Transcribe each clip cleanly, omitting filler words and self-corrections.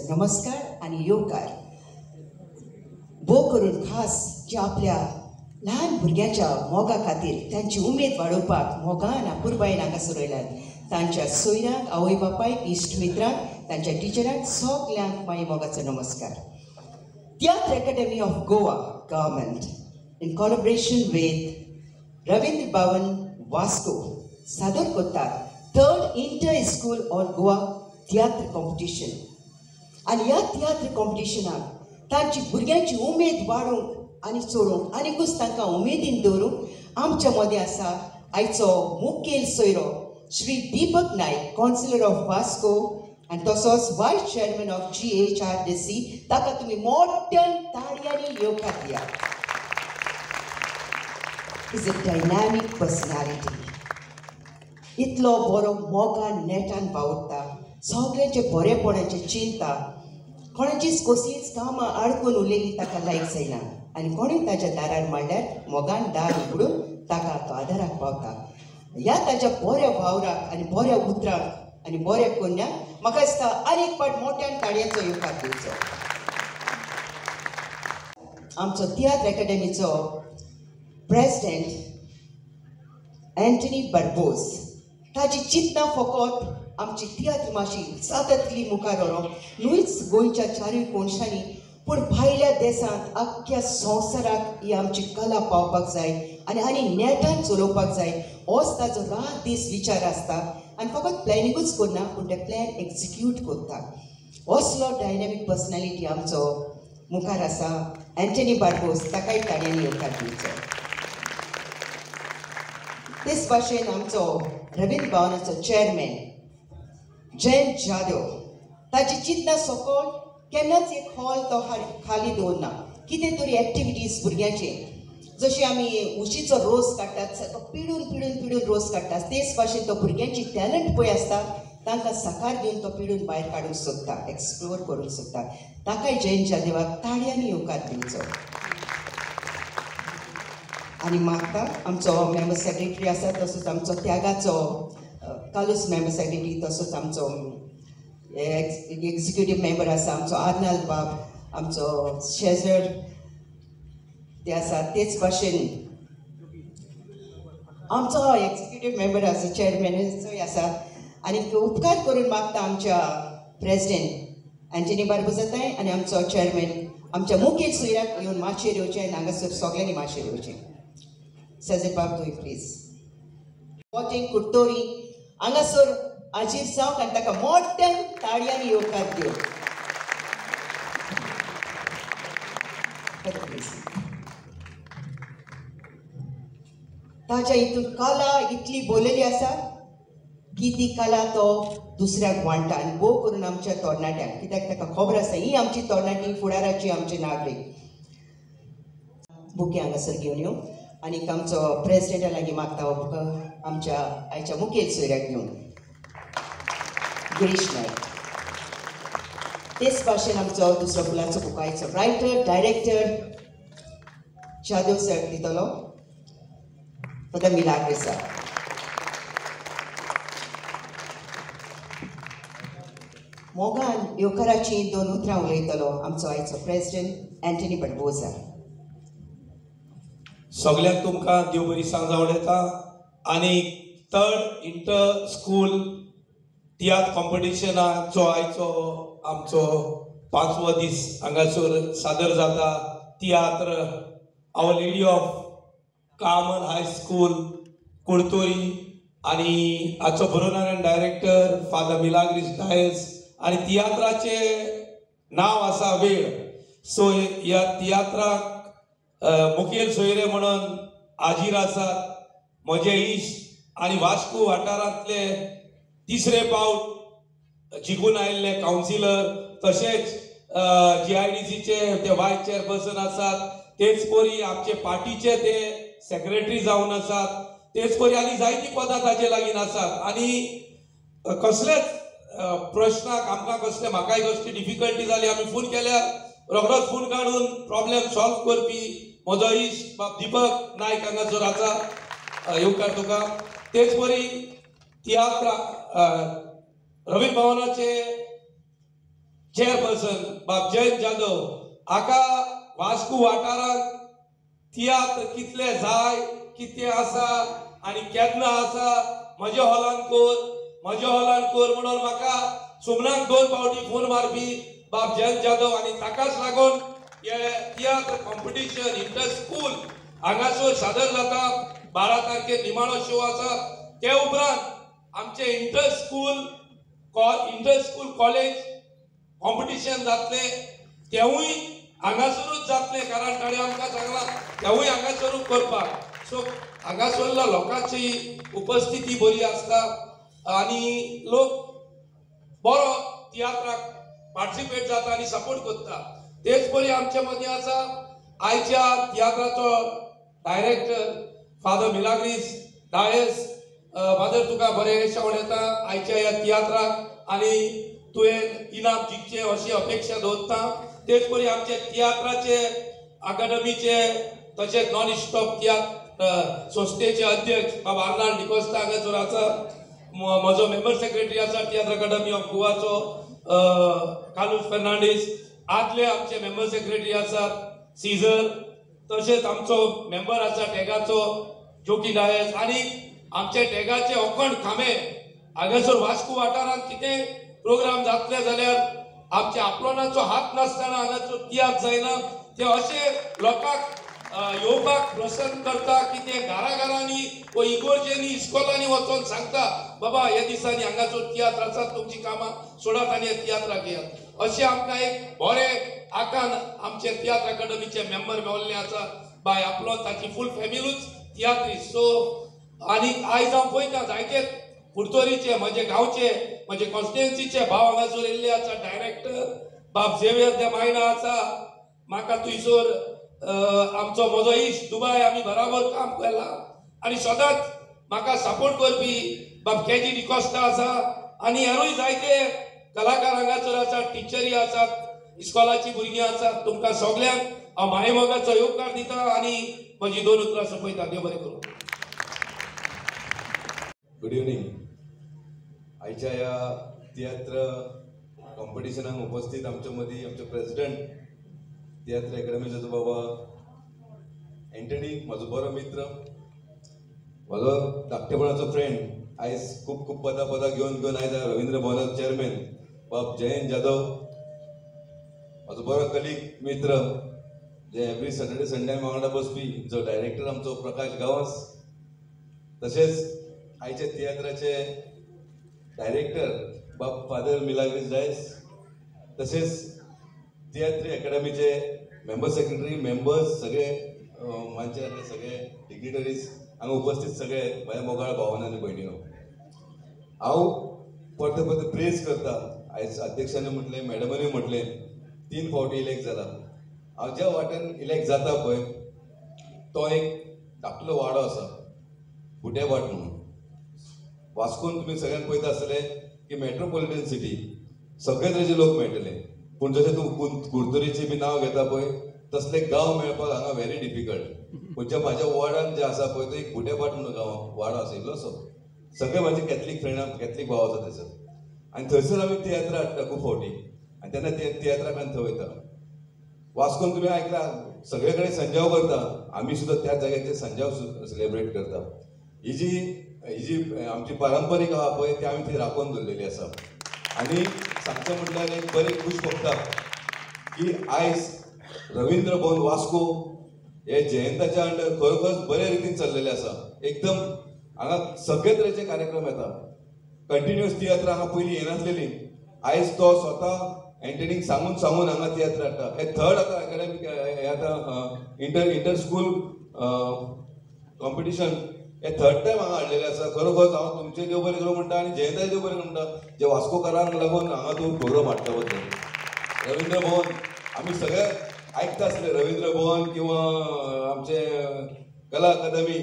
नमस्कार आणि योगकार भोव करून खास जे आपल्या ल्हान भुरग्यांच्या मोगा खातीर त्यांची उमेद वाडोवपाक मोगान आपुरबायेन हांगासर आयल्यात. तांच्या सोयऱ्यांक आवय बापायक इश्ट मित्रांक तांच्या टिचरांक सगल्यांक माई मोगाचो नमस्कार. Theatre Academy of Goa government in collaboration with Ravindra Bhavan Vasco सादर करतात 3rd Inter-School All Goa Theatre Competition. आणि ह्या तियात्र कॉम्पिटिशनाक तांची भुरग्यांची उमेद वाडोवंक आनी चोडोवंक आनीकूच तांकां उमेदीन दवरूंक आमच्या मदें आसा आयचो मुखेल सोयरो श्री दीपक नायक, काउन्सिलर ऑफ वास्को आनी तसोच वायस चेअरमॅन ऑफ GHRDC. ताका तुमी मोठ्यान ताळयांनी येवकार दिया. Is a dynamic personality. इतलो बरो मोगान नेटान वावुरता, सगळ्यांचे बरेपणाचे चिंता, कोणाचीच कसलीच कामां आडकून उरलेली ताका लायक जायना आनी कोणूय ताच्या दारार मांडल्यार मोगान दार उगडून ताका तो आदाराक पावता. ह्या ताच्या बऱ्या वावराक आनी बऱ्या उतराक आनी बऱ्या कोन्याक म्हाका दिसता आनीक पाट मोठ्यान ताळयांचो येवकार दिवचो. आमचो तियात्र अकॅडमीचो प्रेसिडेंट एंटनी बार्बोस. ताची चिंतना फकत आमची तियात्र माशी साततली मुखार व्हरोंक न्हूच गोंयच्या चारूय कोनशांनी पूण भायल्या देशांत आख्ख्या संवसाराक ही आमची कला पावपाक जाय आनी नेटान चलोवपाक जाय होच ताचो रात दीस विचार आसता. आनी फकत प्लॅनिंगूच करना पूण ते प्लॅन एक्झिक्यूट करता. असलो डायनॅमीक पर्सनॅलिटी आमचो मुखार आसा एंटनी बार्बोस. ताकाय ताळयांनी येवकार दिवचो. तेच भाशेन आमचो रवींद्र भवनाचो चेअरमॅन जयंत जाधव. ताची चिंतना सकल केन्नाच एक हॉल तो खाली दवरना. कितें तरी एक्टिविटीज भुरग्यांचे जशी आमी उशीचो रोस काडटात, सारको पिडून पिडून पिडून रोस काडटात, तेच भाशेन तो भुरग्यांची टॅलंट पळय आसता तांकां साकार दिवन तो पिडून भायर काडूंक सोदता, एक्सप्लोर करूंक सोदता. ताकाय जयंत जाधवाक ताळयांनी येवकार दिवचो. आनी मागता आमचो मेंबर सेक्रेटरी आसा, तसोच आमचो त्यागाचो कालूस मेंबर सेक्रेटरी, तसोच आमचो एक्झिक्युटीव मेंबर आसा आमचो आर्नाल्ड बाब, आमचो शेजर ते आसा. तेच भाशेन आमचो एक्झिक्युटीव मेंबर आसा, चेअरमॅनूय आसा. आनी उपकार करून मागता आमच्या प्रेसिडेंट एंटनी बार्बोस जाताय आनी आमचो चेअरमॅन आमच्या मुखेल सोयऱ्याक येवन मातशें येवचें आनी हांगासर सगळ्यांनी मातशें येवचें. सेजर बाब तुवें प्लीज. वॉचिंग कुट्टोरी हांगासर हाजीर जावंक आनी ताका मोठ्यान ताळयांनी येवकार दिवं. ताच्या हितून कला इतली बोललेली आसा की ती कला तो दुसऱ्याक वांटा आनी भोव करून आमच्या तरणाट्यांक, कित्याक ताका खबर आसा ही आमची तरणाटी फुडाराची आमची नागरीक. बुके हांगासर घेवन येवं आनी आमचो प्रेसिडेंटा लागीं मागता आमच्या आयच्या मुखेल सोयऱ्याक घेवन गिरीश नायक. तेच भाशेन आमचो दुसरो फुलांचो बुकायचो रायटर डायरेक्टर जाधव सर दितलो फॉर द मिलाग्रेसा. मोगान येवकाराची 2 उतरां उलयतलो आमचो आयचो प्रेसिडेंट एंटनी बार्बोसा. सगळ्यांक तुमकां देव बरी सांज आवडटा. आनी 3rd इंटर स्कूल तियात्र कॉम्पिटिशनाचो आयचो आमचो 5वो दीस हांगासर सादर जाता. तियात्र Our Lady of Carmel High School Curtorim आनी हाचो बरोवनारायण डायरेक्टर फादर मिलाग्रीस डायस आनी तियात्राचे नांव आसा वेळ. सो ह्या तियात्राक मुखेल सोयरे म्हणून हाजीर आसात म्हजे इश्ट आनी वास्को वाठारांतले तिसरे फावट जिखून आयिल्ले कावन्सिलर तशेंच GIDCचे ते वायस चेअरपर्सन आसात, तेच परी आमचे पार्टीचे ते सेक्रेटरी जावन आसात, तेच परी आनी जायती पदां ताजे लागीं आसात. आनी कसलेच प्रश्नाक आमकां कसले म्हाकाय कसली डिफिकल्टी जाली आमी फोन केल्यार रोखडोच फोन काडून प्रॉब्लेम सॉल्व करपी म्हजो इश्ट बाब दीपक नायक हांगासर आसा, येवकार तुका. तेच परी तियात्र रवींद्र भवनाचे चेअरपर्सन बाब जयंत जाधव हाका वास्को वाठारांत तियात्र कितले जाय, कितें आसा आनी केन्ना आसा, म्हज्या हॉलान कोर म्हणून म्हाका सुमनाक 2 फावटी फोन मारपी बाब जयंत जाधव. आनी ताकाच लागून हे तियात्र कॉम्पिटिशन इंटर स्कूल हांगासर सादर जाता. 12 तारखेर निमाणो शो आसा. ते उपरांत आमचे इंटर स्कूल कॉलेज कॉम्पिटिशन जातले, तेवूय हांगासरूच जातले, कारण ताणें आमकां सांगलां तेवूय हांगासरूच करपाक. सो हांगासरल्या लोकांची उपस्थिती बरी आसता आनी लोक बरो तियात्राक पार्टिसिपेट जाता आनी सपोर्ट करता. तेच परी आमचे मदीं आसा आयच्या तियात्राचो director father Milagres Dias. Father तुका बरें यशावण येता आयच्या ह्या तियात्राक आनी तुवें इनाम जिखचें अशी अपेक्षा दवरता. तेच परी आमचे तियात्राचे अकादमीचे तशेंच नॉन स्टॉप तियात्र संस्थेचे अध्यक्ष बाब आर्नाल्ड डिकोस्ता हांगासर आसा. म्हजो मेंबर सेक्रेटरी आसा तियात्र अकादमी ऑफ गोवाचो कार्लोस फर्नांडीस. आदले आमचे मेंबर सेक्रेटरी आसात सीझर. तशेंच आमचो मेंबर आसा टॅगाचो जोकी डायस. आनी आमचे टॅगाचे अखंड खांबे हांगासर वास्को वाठारांत कितें प्रोग्राम जातले जाल्यार आमच्या आपलोनाचो हात नासतना हांगासर तियात्र जायना. ते अशे लोकांक येवपाक प्रसन्न करता की ते घरांनी व इगोर्जेनी इस्कॉलांनी वचून सांगता बाबा ह्या दिसांनी हांगासर तियात्र आसात, तुमची कामां सोडात आनी ह्या तियात्राक येयात. अशें आमकां एक बरें आकान आमचे तियात्र अकादमीचे मेंबर मेवल्ले आसा. बाय आपलो ताची फूल फॅमिलीच तियात्रिस्ट. सो आनी आयज हांव पळयता जायते कुडतोरीचे म्हजे गांवचे म्हजे कॉन्स्टिट्युएन्सीचे भाव हांगासर येयल्ले आसा. डायरेक्टर बाब झेवियर दे मायना आसा. म्हाका थंयसर आमचो म्हजो इश्ट दुबाय आमी बराबर काम केला आनी सदांच म्हाका सपोर्ट करपी बाब केजी डिकोस्ता आसा. आनी हेरूय जायते कलाकार हांगासर आसात, टिचरी आसात, इस्कॉलाची भुरगीं आसात. तुमकां सगल्यांक हांव मायेमोगाचो येवकार दिता आनी म्हजी 2 उतरां सोंपयता. देव बरें करूं. Good evening. आयच्या ह्या तियात्र कॉम्पिटिशनाक उपस्थित आमच्या मदीं आमचे प्रेसिडेंट तियात्र अकॅडमीचो बाबा एंटनी, म्हजो बरो मित्र, म्हजो धाकटेपणाचो फ्रेंड, आयज खूब पदां घेवन आयज रवींद्र भवनाचो चेअरमॅन बाब जयंत जाधव, म्हजो बरो कलीग मित्र जे एवरी सॅटर्डे संडे वांगडा बसपी जो डायरेक्टर आमचो प्रकाश गांवस, तशेंच आयच्या तियात्राचे डायरेक्टर बाब फादर मिलाग्रीस डायस, तशेंच तियात्री अकॅडमीचे मेंबर सेक्रेटरी, मेंबर्स, सगळे मंचार सगळे डिग्निटरीज हांगा उपस्थित सगळे माझ्या मोगाळ भावांनो आनी भयणीनो, हांव परते प्रेज करता. आयज अध्यक्षांनी म्हटलें, मॅडमांनी म्हटलें 3 फावटी इलेक्ट जाला. हांव ज्या वाट्यान इलेक्ट जाता पळय तो एक धाकटो वाडो आसा बुटेभाट म्हणून. वास्कोन तुमी सगळ्यांक पळयता आसतले की मेट्रोपॉलिटन सिटी, सगळे तरेचे लोक मेळटले. पूण जशें तूं कुडतरीचें बी नांव घेता पळय तसले गांव मेळपाक हांगा व्हेरी डिफिकल्ट. पूण जे म्हाज्या वॉर्डान जे आसा पळय तो एक बुटेभाट म्हणून वाडो आसा इल्लोसो. सगळे म्हाजे कॅथलीक कॅथलीक भाव आसा थंयसर. आनी थंयसर आमी तियात्र हाडटा खूब फावटी आनी तेन्ना तियात्राक आमी थंय वयता. वास्कोन तुमी आयकला सगळे कडेन संजाव करता, आमी सुद्दां त्याच जाग्याचेर संजाव सेलिब्रेट करता. ही जी आमची पारंपारीक आहा पळय ती आमी थंय राखून दवरलेली आसा. आनी सांगचें म्हटल्यार एक बरी खूश भोगता की आयज रवींद्र भवन वास्को हे जयंताच्या अंडर खरोखरच बरे रितीन चल्लेले आसा. एकदम हांगा सगळे तरेचे कार्यक्रम येता. कंटिन्युअस तियात्र हांगा पयलीं येनासलेली, आयज तो स्वता एंटनीक सांगून हांगा तियात्र हाडटा. हे थर्ड आतां अकॅडमीक हे आतां इंटर स्कूल कॉम्पिटिशन हे थर्ड टायम हांगा हाडलेले आसा. खरोखर हांव तुमचे देव बरें करूं म्हणटा आनी जयंताचे देव बरें म्हणटा जे वास्कोकारांक लागून हांगा तूं प्रोग्राम हाडटा बद्दल. रवींद्र भवन आम्ही सगळे ऐकता असले रवींद्र भवन किंवा आमचे कला अकादमी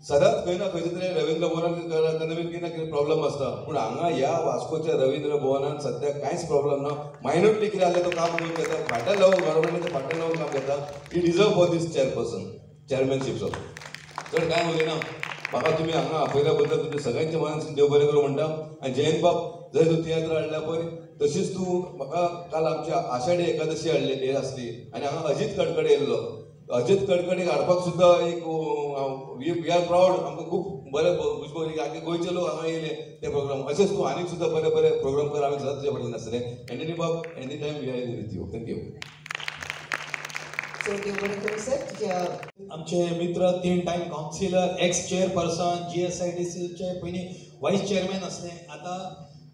सदांच खंय ना खंयच्या तरी रवींद्र भवनान कला अकादमीन कितें ना कितें प्रॉब्लेम आसता पूण हांगा ह्या वास्कोच्या रवींद्र भवनान सद्या कांयच प्रॉब्लेम ना मायनॉरिटी कितें जालें तो काम करून घेता फाटल्यान लावून गव्हर्मेंटाच्या फाटल्यान लावून काम घेता ही डिजर्व फॉर दीस चॅरमॅनशीप चड कांय उलयना म्हाका तुमी हांगा आपयल्या बद्दल तुमच्या सगळ्यांच्या मनान देव बरें करूं म्हणटा आनी जयंत बाब जर तूं तियात्र हाडल्या पळय तशीच तूं म्हाका काल आमची आषाढी एकादशी हाडली आसली आनी हांगा अजीत कडकडे येयल्लो अजीत कडकडे हाडपाक सुद्दां एक वी आर प्रावड आमकां खूब बरें खुशबरी आख्खे गोंयचे लोक हांगा येयले ते प्रोग्राम अशेंच तूं आनीक सुद्दां बरे बरे प्रोग्राम कर आमी सदांच तुज्या फाटल्यान आसतले एनी बाब any time we are with you thank you so देव बरें करूं सर तुज्या आमचे मित्र 3 टाइम काउन्सिलर एक्स चेअरपर्सन GSIDCचे पयलीं वायस चेअरमॅन असले आता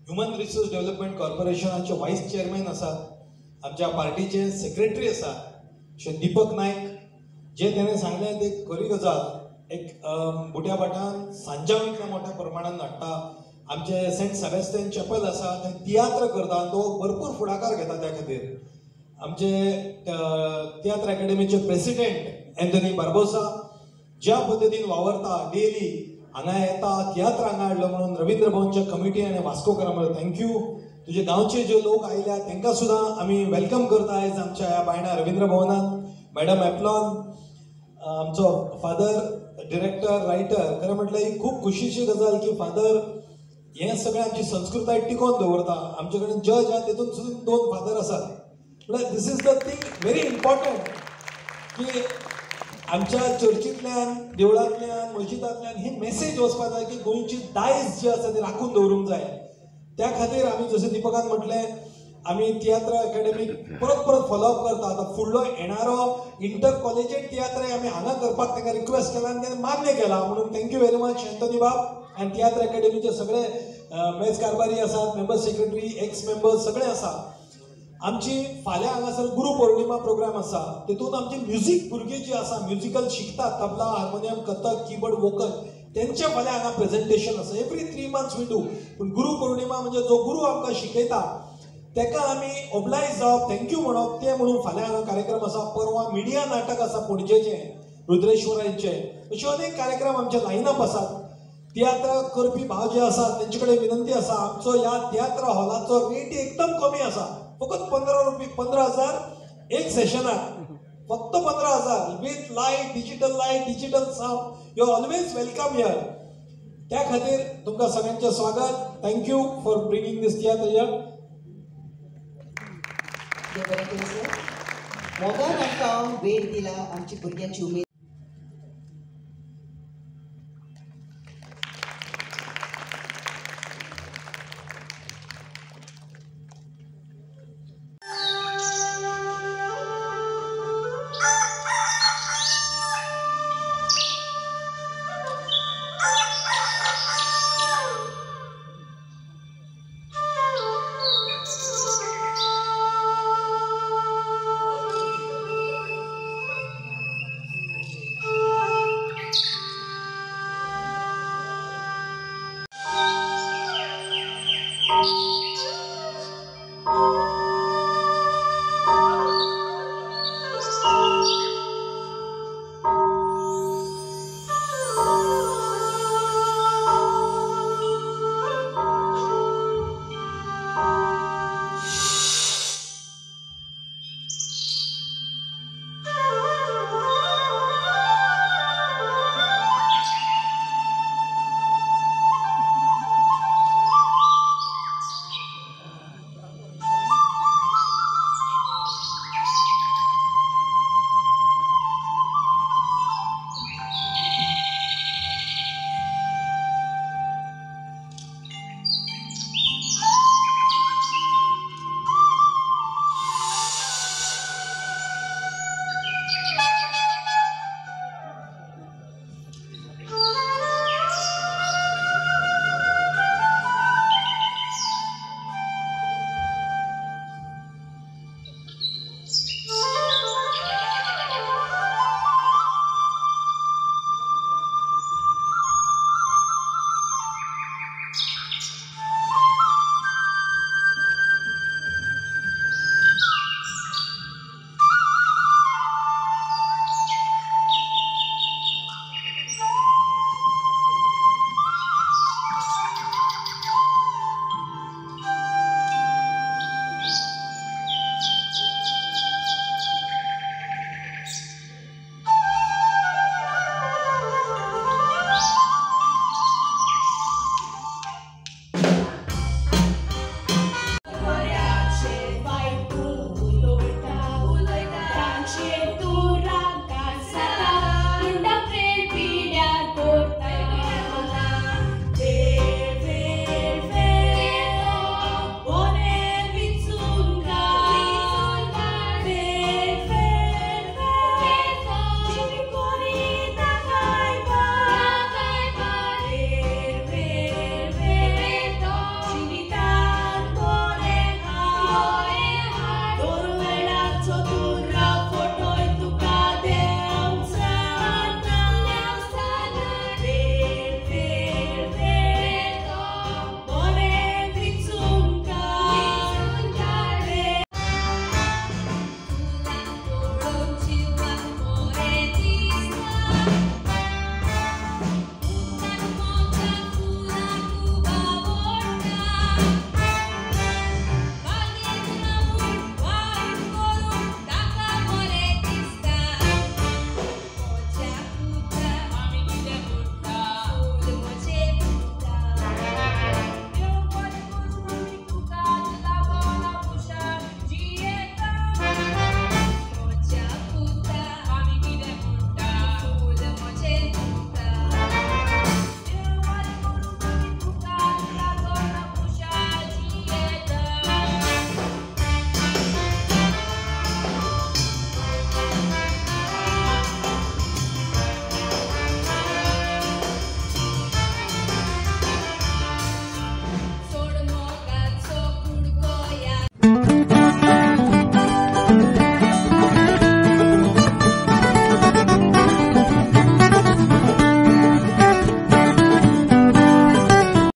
ह्युमन रिसोर्स डेव्हलपमेंट कॉर्पोरेशनाचे वायस चेअरमॅन आसात आमच्या पार्टीचे सेक्रेटरी आसा श्री दीपक नायक जे त्याने सांगलें ते खरी गजाल एक बुट्या भाटान सांजाव इतल्या मोठ्या प्रमाणात हाडटा आमचे सेंट सेबॅस्टियन चॅपल आसा थंय तियात्र करता तो भरपूर फुडाकार घेता त्या खातीर आमचे तियात्र अकॅडमीचे प्रेसिडेंट एंथनी बार्बोसा ज्या पद्दतीन वावरता डेली हांगा येता तियात्र हांगा हाडलो म्हणून रवींद्र भवनच्या कमिटी आनी वास्कोकारां थँक्यू तुजे गांवचे जे लोक आयल्या तांकां सुद्दां आमी वेलकम करता आयज आमच्या ह्या बायणा रवींद्र भवनात मॅडम एप्लॉन आमचो फादर डिरेक्टर रायटर खरें म्हटल्यार ही खूब खुशीची गजाल की फादर हें सगळें आमची संस्कृताय टिकोवन दवरता आमचे कडेन जज आहा तेतून सुद्दां 2 फादर आसात म्हळ्यार this is the thing very important की आमच्या चर्चींतल्यान देवळांतल्यान मस्जिदांतल्यान ही मेसेज वचपाक जाय की गोंयची दायज जी आसा ती राखून दवरूंक जाय त्या खातीर आमी जशें दिपकान म्हटलें आमी तियात्र अकॅडमीक परत परत फॉलोअप करता आतां फुडलो येणारो इंटर कॉलेजिएट तियात्र आमी हांगा करपाक ताका रिक्वेस्ट केला आनी ताणें मान्य केला म्हणून थँक्यू व्हेरी मच एंथनी बाब आनी तियात्र अकॅडमीचे सगळे मेज कारभारी आसात मेंबर सेक्रेटरी एक्स मेंबर्स सगळे आसा आमची फाल्यां हांगासर गुरू पौर्णिमा प्रोग्राम आसा तेतून आमची म्युझीक भुरगीं जी आसा म्युझिकल शिकतात tabla harmonium Kathak keyboard vocal तेंचे फाल्यां हांगा प्रेझेंटेशन आसा एवरी 3 मंथ्स वी डू पूण गुरू पौर्णिमा म्हणजे जो गुरू आमकां शिकयता तेका आमी ओब्लायज जावप थँक्यू म्हणप ते म्हणून फाल्यां हांगा कार्यक्रम आसा परवां मिडिया नाटक आसा पणजेचें रुद्रेश्वरांचें अशे अनेक कार्यक्रम आमचे लायनअप आसात तियात्र करपी भाव जे आसात तेंचे कडेन विनंती आसा आमचो ह्या तियात्र हॉलाचो रेट एकदम कमी आसा फकत 15,000 एक सेशनाक फक्त 15,000 with light digital sound you always welcome here त्या खातीर तुमकां सगळ्यांचें स्वागत thank you for bringing this tiatr here देव बरें करूं सर मोगान आमकां वेळ दिला आमची भुरग्यांची उमेद